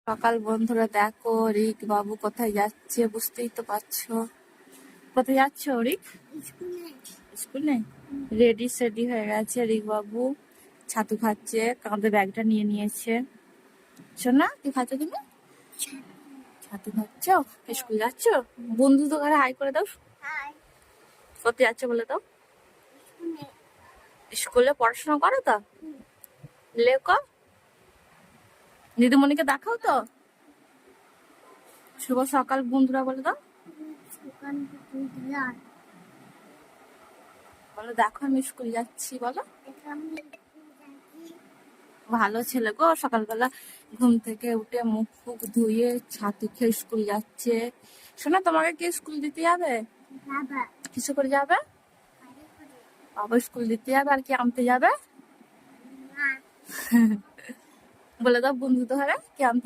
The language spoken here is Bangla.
সকাল বন্ধুরা দেখো রিক বাবু কোথায় যাচ্ছে বুঝতেই তো পারছো। কোথায় যাচ্ছ রিক? স্কুলে রেডি সেডি হয়ে গেছে রিক বাবু, ছাতু খাচ্ছে, কাঁধে ব্যাগটা নিয়ে নিয়েছে। শোনা কি খাচ্ছ তুমি? ছাতু খাচ্ছ? স্কুল যাচ্ছ? বন্ধু তো ঘরে হাই করে দাও। কোথায় যাচ্ছে বলে দাও। স্কুলে পড়াশোনা করো তো? লেখো, দিদিমণিকে দেখাও তো। শুভ সকাল বন্ধুরা বলে দাও। বলো দেখো আমি স্কুল যাচ্ছি বলো। ভালো ছেলে গো, সকালবেলা ঘুম থেকে উঠে মুখ ফুক ধুয়ে ছাতু খেয়ে স্কুল যাচ্ছে। শোনা তোমাকে কি স্কুল দিতে যাবে? কিছু করে যাবে? বাবা স্কুল দিতে যাবে আর কি আনতে যাবে? বলে দাও বন্ধু তো হবে কি আনতে